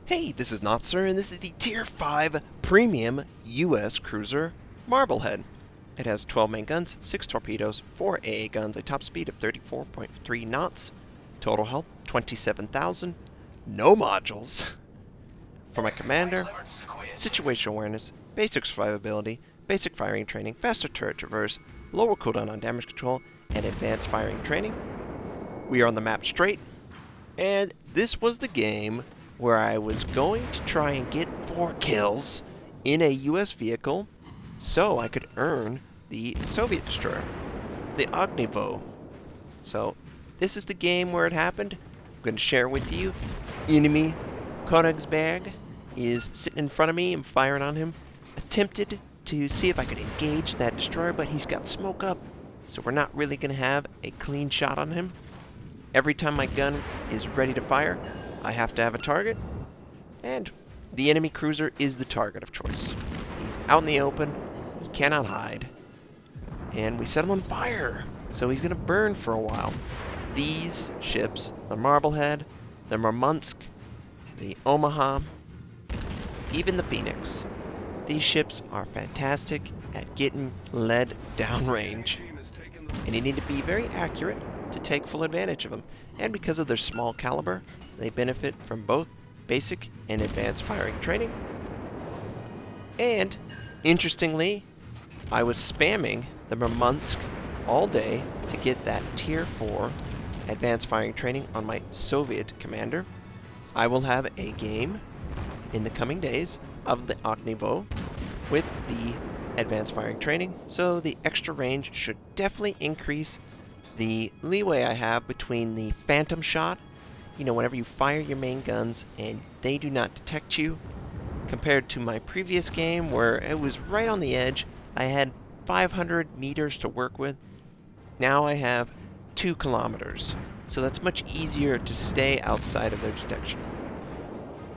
Hey, this is Notser, and this is the Tier 5 Premium U.S. Cruiser Marblehead. It has 12 main guns, 6 torpedoes, 4 AA guns, a top speed of 34.3 knots, total health 27,000, no modules. For my commander, situational awareness, basic survivability, basic firing training, faster turret traverse, lower cooldown on damage control, and advanced firing training. We are on the map Strait, and this was the game where I was going to try and get 4 kills in a US vehicle so I could earn the Soviet destroyer, the Ognivo. So this is the game where it happened. I'm going to share with you. Enemy Königsberg is sitting in front of me. I'm firing on him. Attempted to see if I could engage that destroyer, but he's got smoke up, so we're not really going to have a clean shot on him. Every time my gun is ready to fire, I have to have a target, and the enemy cruiser is the target of choice. He's out in the open, he cannot hide, and we set him on fire, so he's going to burn for a while. These ships, the Marblehead, the Murmansk, the Omaha, even the Phoenix, these ships are fantastic at getting lead downrange, and you need to be very accurate to take full advantage of them. And because of their small caliber, they benefit from both basic and advanced firing training. And interestingly, I was spamming the Murmansk all day to get that Tier 4 advanced firing training on my Soviet commander. I will have a game in the coming days of the Ognivo with the advanced firing training, so the extra range should definitely increase the leeway I have between the phantom shot, whenever you fire your main guns and they do not detect you, compared to my previous game where it was right on the edge. I had 500 meters to work with. Now I have 2 kilometers, so that's much easier to stay outside of their detection.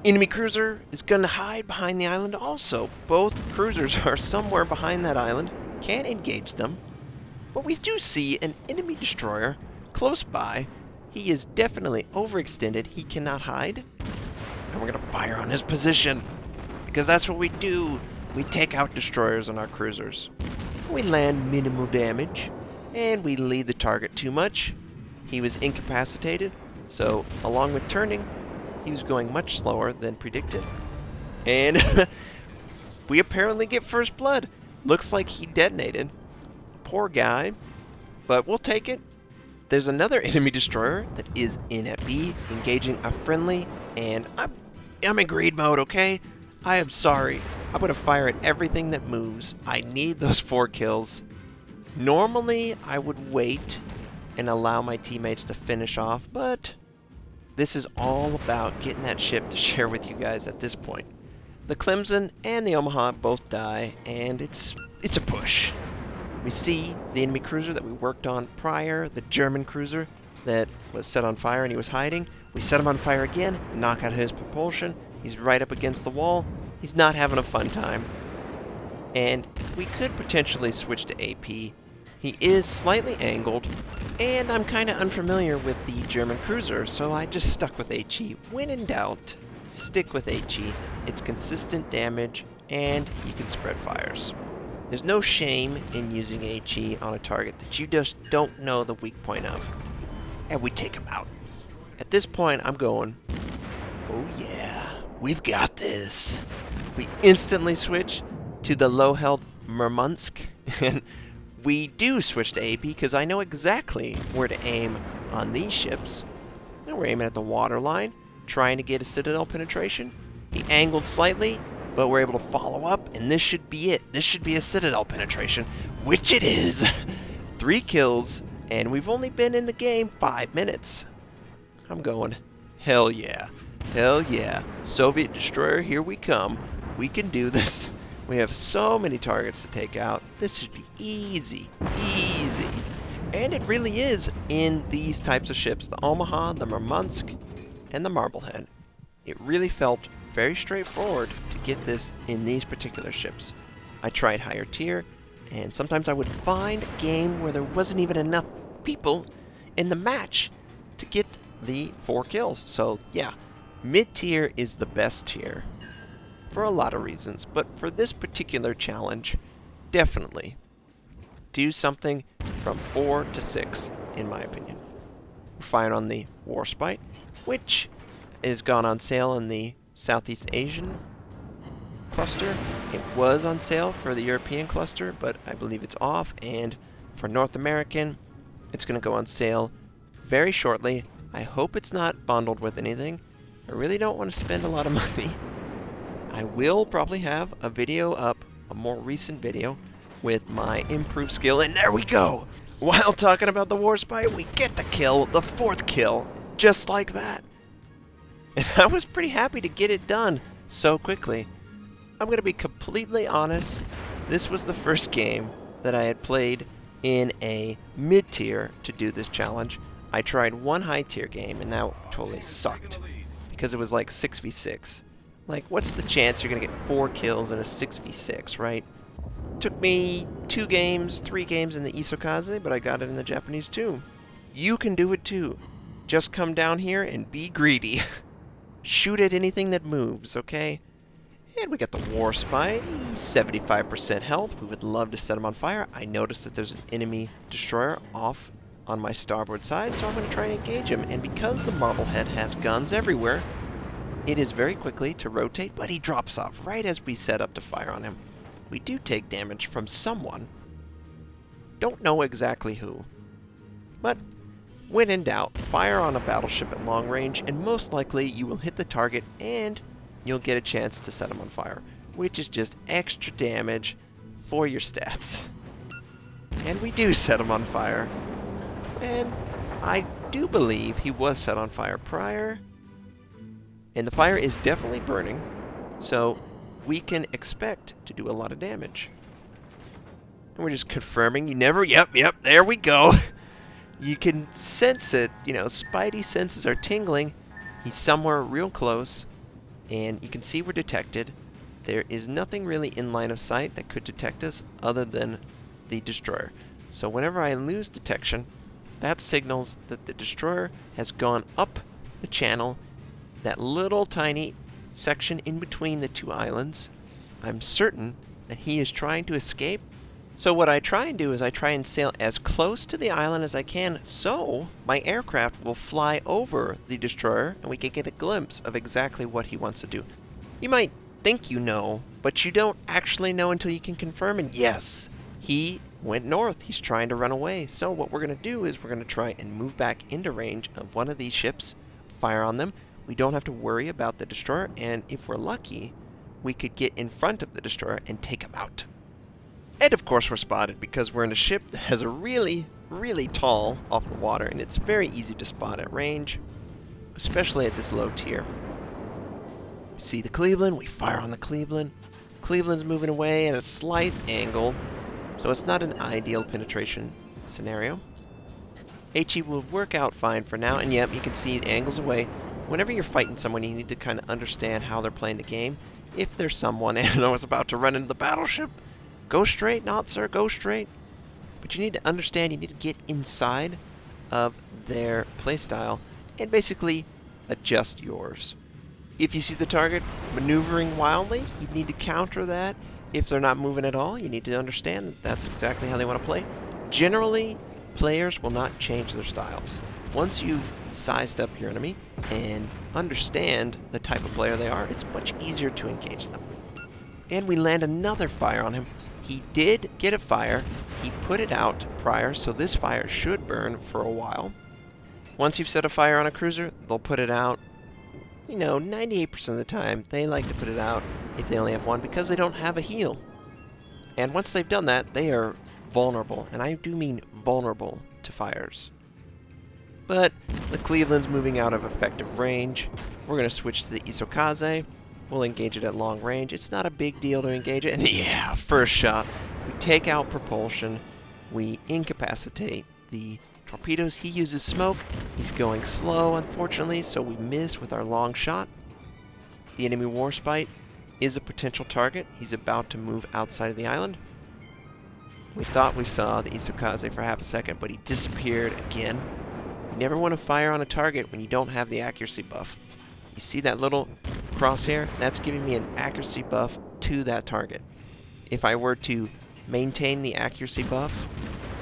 Enemy cruiser is going to hide behind the island also. Both cruisers are somewhere behind that island. Can't engage them. But we do see an enemy destroyer close by. He is definitely overextended. He cannot hide. And we're going to fire on his position, because that's what we do. We take out destroyers on our cruisers. We land minimal damage, and we lead the target too much. He was incapacitated, so along with turning, he was going much slower than predicted. And we apparently get first blood. Looks like he detonated. Poor guy, but we'll take it. There's another enemy destroyer that is in at B, engaging a friendly, and I'm in greed mode, okay? I am sorry. I'm going to fire at everything that moves. I need those 4 kills. Normally, I would wait and allow my teammates to finish off, but this is all about getting that ship to share with you guys at this point. The Clemson and the Omaha both die, and it's a push. We see the enemy cruiser that we worked on prior, the German cruiser that was set on fire and he was hiding. We set him on fire again, knock out his propulsion. He's right up against the wall. He's not having a fun time. And we could potentially switch to AP. He is slightly angled, and I'm kind of unfamiliar with the German cruiser, so I just stuck with HE. When in doubt, stick with HE. It's consistent damage, and you can spread fires. There's no shame in using HE on a target that you just don't know the weak point of. And we take him out. At this point, I'm going, oh yeah, we've got this. We instantly switch to the low-held Murmansk. And we do switch to AP because I know exactly where to aim on these ships. And we're aiming at the waterline, trying to get a citadel penetration. He angled slightly, but we're able to follow up, and this should be it. This should be a citadel penetration, which it is. 3 kills, and we've only been in the game 5 minutes. I'm going, hell yeah. Hell yeah. Soviet destroyer, here we come. We can do this. We have so many targets to take out. This should be easy. Easy. And it really is in these types of ships, the Omaha, the Murmansk, and the Marblehead. It really felt very straightforward to get this in these particular ships. I tried higher tier, and sometimes I would find a game where there wasn't even enough people in the match to get the 4 kills. So yeah, Mid-tier is the best tier for a lot of reasons, but for this particular challenge, definitely do something from 4 to 6, in my opinion. We're firing on the Warspite, which is gone on sale in the Southeast Asian cluster. It was on sale for the European cluster, but I believe it's off, and for North American, it's going to go on sale very shortly. I hope it's not bundled with anything. I really don't want to spend a lot of money. I will probably have a video up, a more recent video, with my improved skill, and there we go! While talking about the Warspite, we get the kill, the 4th kill, just like that. And I was pretty happy to get it done so quickly. I'm going to be completely honest, this was the first game that I had played in a mid-tier to do this challenge. I tried one high-tier game, and that totally sucked, because it was like 6v6. Like, what's the chance you're going to get 4 kills in a 6v6, right? Took me 2 games, 3 games in the Isokaze, but I got it in the Japanese too. You can do it too. Just come down here and be greedy. Shoot at anything that moves, okay? And we got the Warspite. He's 75% health. We would love to set him on fire. I noticed that there's an enemy destroyer off on my starboard side, so I'm going to try and engage him. And because the Marblehead has guns everywhere, it is very quickly to rotate, but he drops off right as we set up to fire on him. We do take damage from someone. Don't know exactly who. But when in doubt, fire on a battleship at long range, and most likely you will hit the target and you'll get a chance to set him on fire, which is just extra damage for your stats. And we do set him on fire. And I do believe he was set on fire prior. And the fire is definitely burning, so we can expect to do a lot of damage. And we're just confirming. You never... Yep, there we go. You can sense it. You know, Spidey senses are tingling. He's somewhere real close, and you can see we're detected. There is nothing really in line of sight that could detect us other than the destroyer. So whenever I lose detection, that signals that the destroyer has gone up the channel, that little tiny section in between the 2 islands. I'm certain that he is trying to escape. So what I try and do is I try and sail as close to the island as I can, so my aircraft will fly over the destroyer and we can get a glimpse of exactly what he wants to do. You might think you know, but you don't actually know until you can confirm, and yes, he went north. He's trying to run away. So what we're going to do is we're going to try and move back into range of one of these ships, fire on them. We don't have to worry about the destroyer, and if we're lucky, we could get in front of the destroyer and take him out. And of course we're spotted because we're in a ship that has a really, really tall off the water, and it's very easy to spot at range, especially at this low tier. We see the Cleveland, we fire on the Cleveland. Cleveland's moving away at a slight angle, so it's not an ideal penetration scenario. HE will work out fine for now, and yep, you can see it angles away. Whenever you're fighting someone, you need to kind of understand how they're playing the game. If there's someone, and I was about to run into the battleship, go straight, Notser, go straight. But you need to understand, you need to get inside of their playstyle and basically adjust yours. If you see the target maneuvering wildly, you need to counter that. If they're not moving at all, you need to understand that that's exactly how they want to play. Generally, players will not change their styles. Once you've sized up your enemy and understand the type of player they are, it's much easier to engage them. And we land another fire on him. He did get a fire. He put it out prior, so this fire should burn for a while. Once you've set a fire on a cruiser, they'll put it out. You know, 98% of the time, they like to put it out if they only have one because they don't have a heal. And once they've done that, they are vulnerable, and I do mean vulnerable to fires. But the Cleveland's moving out of effective range. We're going to switch to the Isokaze. We'll engage it at long range. It's not a big deal to engage it. And yeah, first shot. We take out propulsion. We incapacitate the torpedoes. He uses smoke. He's going slow, unfortunately, so we miss with our long shot. The enemy Warspite is a potential target. He's about to move outside of the island. We thought we saw the Isokaze for half a second, but he disappeared again. You never want to fire on a target when you don't have the accuracy buff. You see that little crosshair? That's giving me an accuracy buff to that target. If I were to maintain the accuracy buff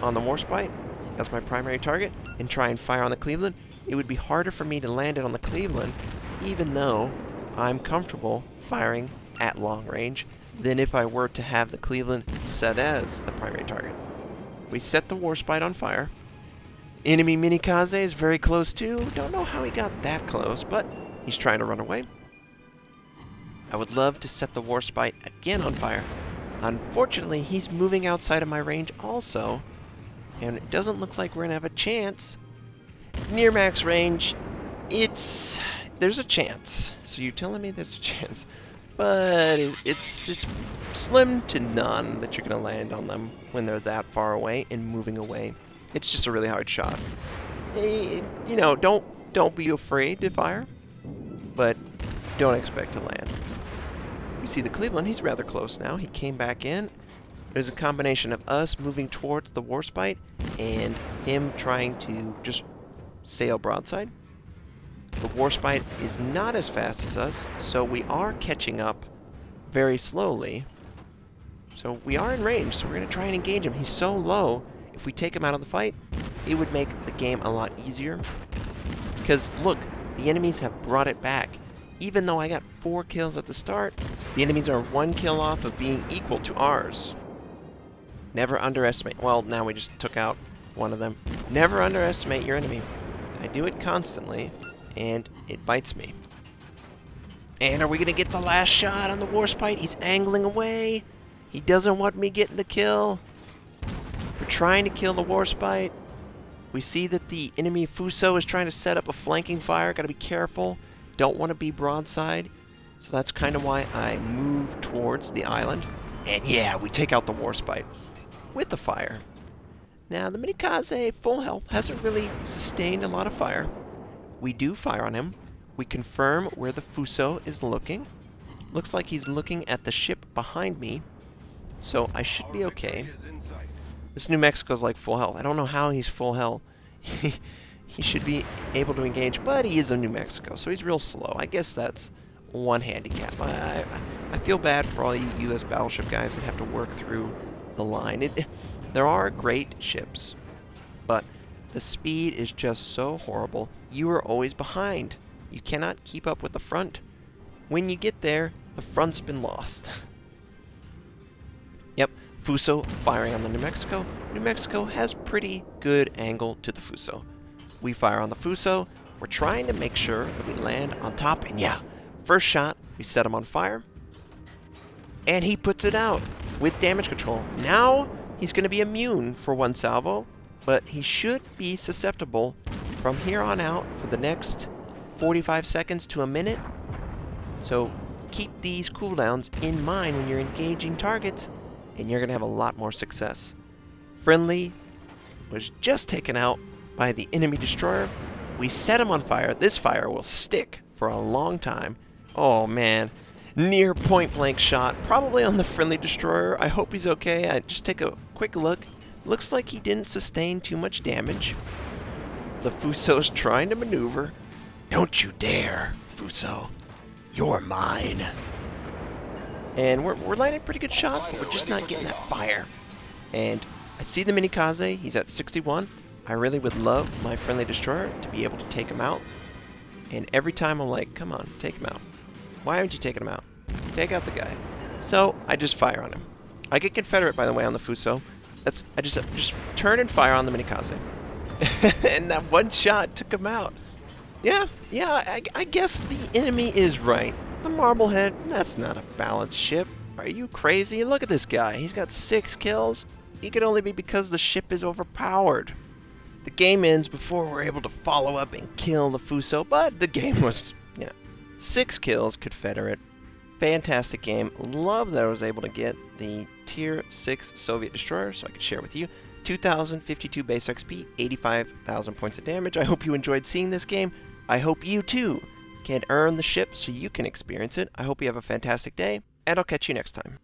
on the Warspite as my primary target and try and fire on the Cleveland, it would be harder for me to land it on the Cleveland, even though I'm comfortable firing at long range, than if I were to have the Cleveland set as the primary target. We set the Warspite on fire. Enemy Minikaze is very close too. Don't know how he got that close, but he's trying to run away. I would love to set the Warspite again on fire. Unfortunately, he's moving outside of my range also, and it doesn't look like we're going to have a chance. Near max range, there's a chance. So you're telling me there's a chance. But it's slim to none that you're going to land on them when they're that far away and moving away. It's just a really hard shot. You know, don't be afraid to fire, but don't expect to land. We see the Cleveland. He's rather close now. He came back in. It was a combination of us moving towards the Warspite and him trying to just sail broadside. The Warspite is not as fast as us, so we are catching up very slowly. So we are in range, so we're going to try and engage him. He's so low, if we take him out of the fight, it would make the game a lot easier. Because, look, the enemies have brought it back. Even though I got 4 kills at the start, the enemies are 1 kill off of being equal to ours. Never underestimate. Well, now we just took out one of them. Never underestimate your enemy. I do it constantly, and it bites me. And are we going to get the last shot on the Warspite? He's angling away. He doesn't want me getting the kill. We're trying to kill the Warspite. We see that the enemy Fuso is trying to set up a flanking fire. Got to be careful. Don't want to be broadside. So that's kind of why I move towards the island. And yeah, we take out the Warspite with the fire. Now, the Minikaze, full health, hasn't really sustained a lot of fire. We do fire on him. We confirm where the Fuso is looking. Looks like he's looking at the ship behind me. So I should be okay. This New Mexico's like full health. I don't know how he's full health. He should be able to engage, but he is a New Mexico, so he's real slow. I guess that's one handicap. I feel bad for all you U.S. battleship guys that have to work through the line. There are great ships, but the speed is just so horrible. You are always behind. You cannot keep up with the front. When you get there, the front's been lost. Yep, Fuso firing on the New Mexico. New Mexico has pretty good angle to the Fuso. We fire on the Fuso. We're trying to make sure that we land on top, and yeah, first shot, we set him on fire, and he puts it out with damage control. Now, he's going to be immune for 1 salvo, but he should be susceptible from here on out for the next 45 seconds to a minute. So keep these cooldowns in mind when you're engaging targets, and you're going to have a lot more success. Friendly was just taken out by the enemy destroyer. We set him on fire. This fire will stick for a long time. Oh man, near point blank shot, probably on the friendly destroyer. I hope he's okay. I just take a quick look. Looks like he didn't sustain too much damage. The Fuso's trying to maneuver. Don't you dare, Fuso. You're mine. And we're landing pretty good shots, but we're just not getting that fire. And I see the Minikaze. He's at 61. I really would love my friendly destroyer to be able to take him out. And every time I'm like, come on, take him out. Why aren't you taking him out? Take out the guy. So I just fire on him. I get Confederate, by the way, on the Fuso. I just turn and fire on the Minikaze. And that one shot took him out. Yeah, I guess the enemy is right. The Marblehead, that's not a balanced ship. Are you crazy? Look at this guy. He's got 6 kills. It could only be because the ship is overpowered. The game ends before we're able to follow up and kill the Fuso, but the game was, 6 kills, Confederate. Fantastic game. Love that I was able to get the Tier 6 Soviet destroyer so I could share with you. 2,052 base XP, 85,000 points of damage. I hope you enjoyed seeing this game. I hope you too can earn the ship so you can experience it. I hope you have a fantastic day, and I'll catch you next time.